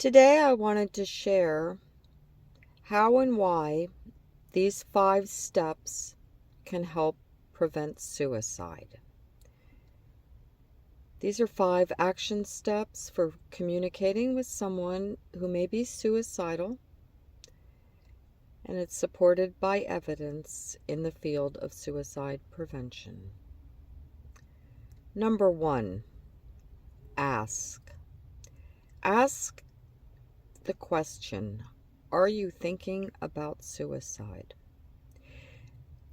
Today I wanted to share how and why these 5 steps can help prevent suicide. These are 5 action steps for communicating with someone who may be suicidal, and it's supported by evidence in the field of suicide prevention. Number 1, ask. Ask the question, are you thinking about suicide?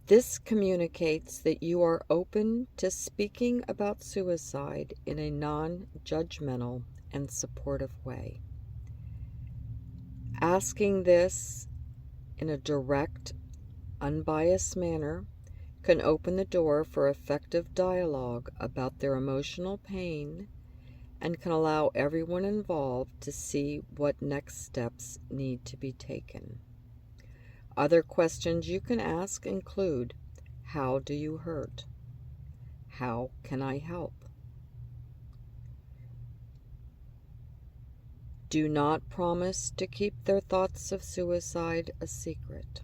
This communicates that you are open to speaking about suicide in a non-judgmental and supportive way. Asking this in a direct, unbiased manner can open the door for effective dialogue about their emotional pain and can allow everyone involved to see what next steps need to be taken. Other questions you can ask include, how do you hurt? How can I help? Do not promise to keep their thoughts of suicide a secret.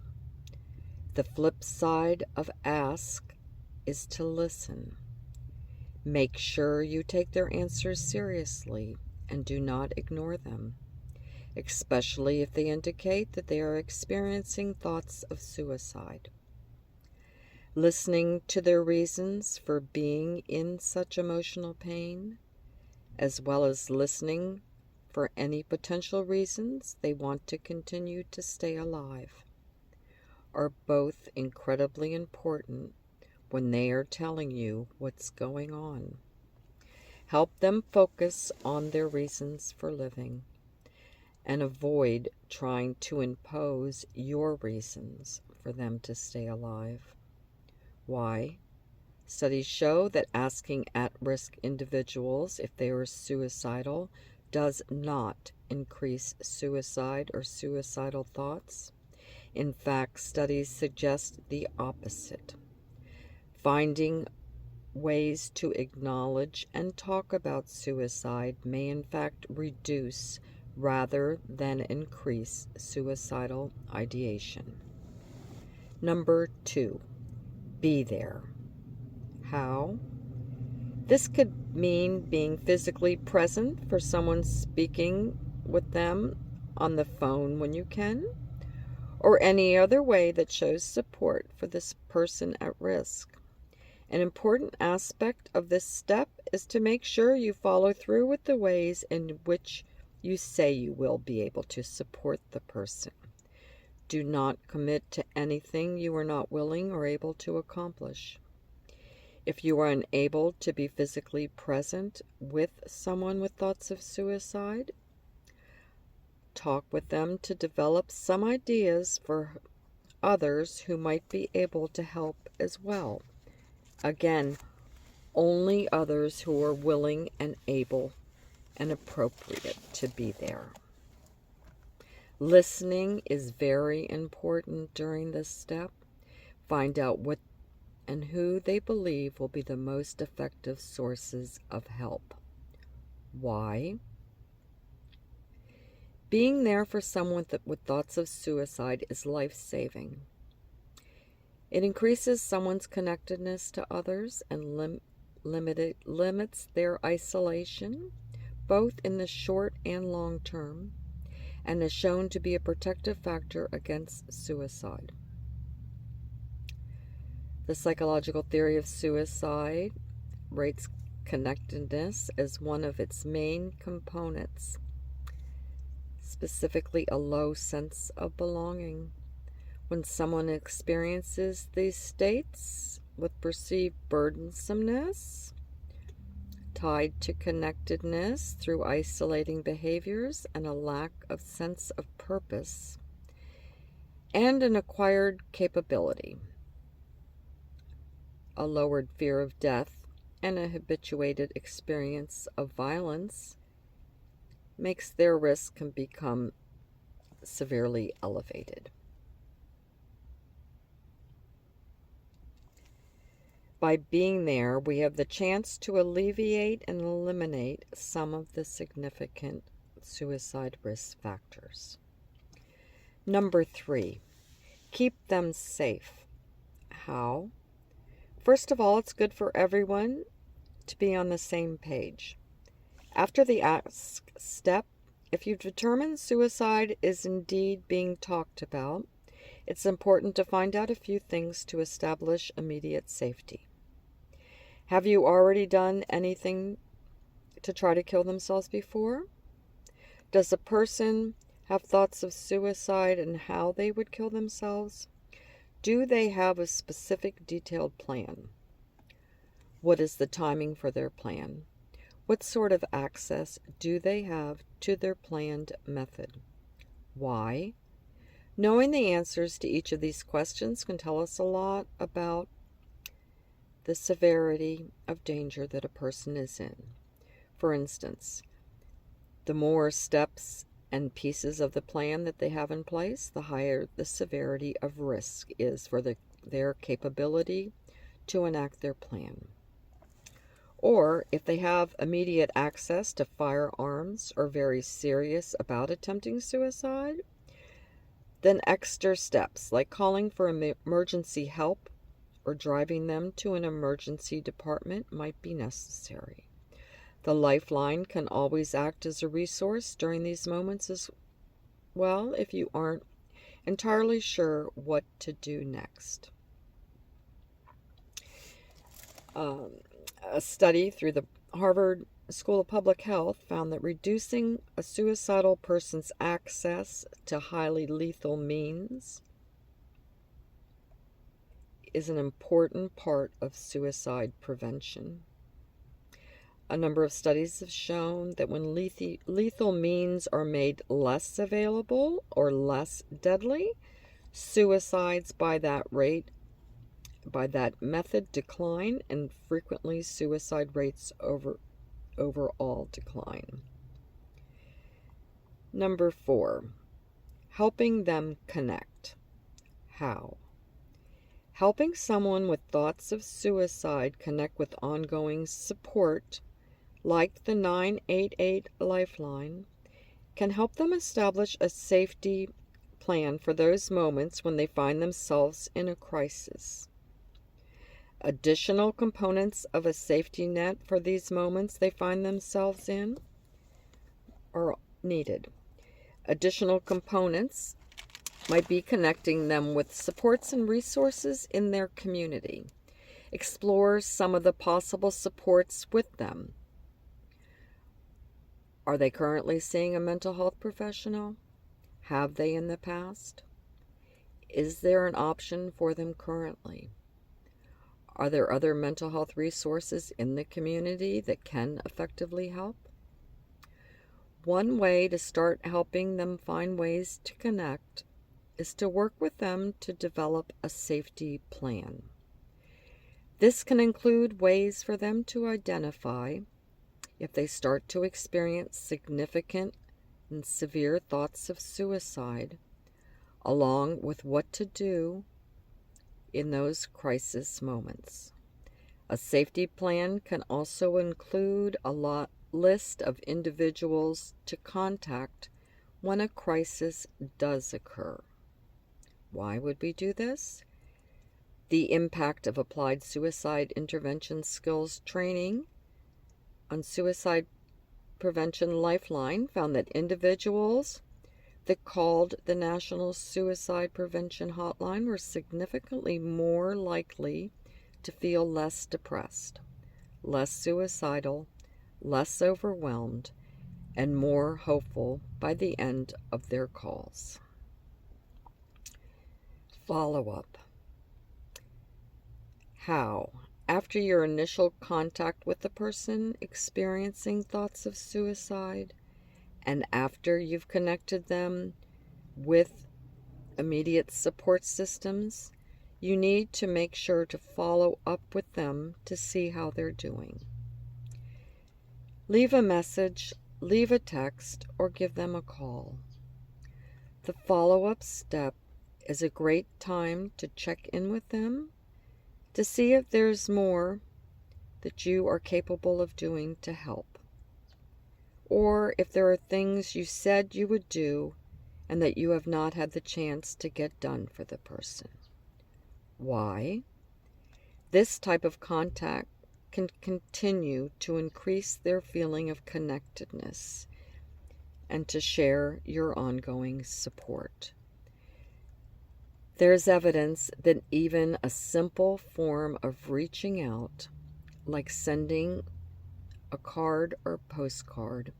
The flip side of ask is to listen. Make sure you take their answers seriously and do not ignore them, especially if they indicate that they are experiencing thoughts of suicide. Listening to their reasons for being in such emotional pain, as well as listening for any potential reasons they want to continue to stay alive, are both incredibly important when they are telling you what's going on. Help them focus on their reasons for living and avoid trying to impose your reasons for them to stay alive. Why? Studies show that asking at-risk individuals if they are suicidal does not increase suicide or suicidal thoughts. In fact, studies suggest the opposite. Finding ways to acknowledge and talk about suicide may in fact reduce rather than increase suicidal ideation. Number 2, be there. How? This could mean being physically present for someone, speaking with them on the phone when you can, or any other way that shows support for this person at risk. An important aspect of this step is to make sure you follow through with the ways in which you say you will be able to support the person. Do not commit to anything you are not willing or able to accomplish. If you are unable to be physically present with someone with thoughts of suicide, talk with them to develop some ideas for others who might be able to help as well. Again, only others who are willing and able and appropriate to be there. Listening is very important during this step. Find out what and who they believe will be the most effective sources of help. Why? Being there for someone with thoughts of suicide is life-saving. It increases someone's connectedness to others and limits their isolation, both in the short and long term, and is shown to be a protective factor against suicide. The psychological theory of suicide rates connectedness as one of its main components, specifically a low sense of belonging. When someone experiences these states with perceived burdensomeness, tied to connectedness through isolating behaviors and a lack of sense of purpose, and an acquired capability, a lowered fear of death, and a habituated experience of violence, makes their risk can become severely elevated. By being there, we have the chance to alleviate and eliminate some of the significant suicide risk factors. Number 3, keep them safe. How? First of all, it's good for everyone to be on the same page. After the ask step, if you've determined suicide is indeed being talked about, it's important to find out a few things to establish immediate safety. Have you already done anything to try to kill themselves before? Does a person have thoughts of suicide and how they would kill themselves? Do they have a specific detailed plan? What is the timing for their plan? What sort of access do they have to their planned method? Why? Knowing the answers to each of these questions can tell us a lot about the severity of danger that a person is in. For instance, the more steps and pieces of the plan that they have in place, the higher the severity of risk is for their capability to enact their plan. Or if they have immediate access to firearms or very serious about attempting suicide, then extra steps like calling for emergency help or driving them to an emergency department might be necessary. The lifeline can always act as a resource during these moments as well if you aren't entirely sure what to do next. A study through the Harvard School of Public Health found that reducing a suicidal person's access to highly lethal means is an important part of suicide prevention. A number of studies have shown that when lethal means are made less available or less deadly, suicides by that method decline, and frequently suicide rates overall decline. Number 4, helping them connect. How? Helping someone with thoughts of suicide connect with ongoing support, like the 988 Lifeline, can help them establish a safety plan for those moments when they find themselves in a crisis. Additional components of a safety net for these moments they find themselves in are needed. Additional components might be connecting them with supports and resources in their community. Explore some of the possible supports with them. Are they currently seeing a mental health professional? Have they in the past? Is there an option for them currently? Are there other mental health resources in the community that can effectively help? One way to start helping them find ways to connect is to work with them to develop a safety plan. This can include ways for them to identify if they start to experience significant and severe thoughts of suicide, along with what to do in those crisis moments. A safety plan can also include a list of individuals to contact when a crisis does occur. Why would we do this? The impact of applied suicide intervention skills training on Suicide Prevention Lifeline found that individuals that called the National Suicide Prevention Hotline were significantly more likely to feel less depressed, less suicidal, less overwhelmed, and more hopeful by the end of their calls. Follow-up. How? After your initial contact with the person experiencing thoughts of suicide, and after you've connected them with immediate support systems, you need to make sure to follow up with them to see how they're doing. Leave a message, leave a text, or give them a call. The follow-up step is a great time to check in with them to see if there's more that you are capable of doing to help, or if there are things you said you would do and that you have not had the chance to get done for the person. Why? This type of contact can continue to increase their feeling of connectedness and to share your ongoing support. There's evidence that even a simple form of reaching out, like sending a card or postcard,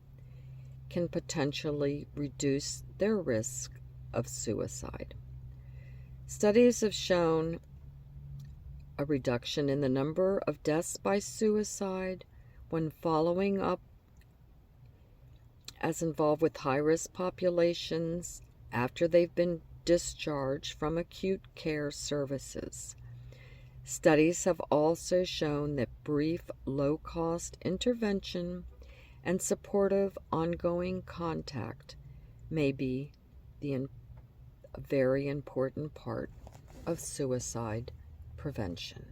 can potentially reduce their risk of suicide. Studies have shown a reduction in the number of deaths by suicide when following up as involved with high-risk populations after they've been discharged from acute care services. Studies have also shown that brief, low-cost intervention and supportive ongoing contact may be a very important part of suicide prevention.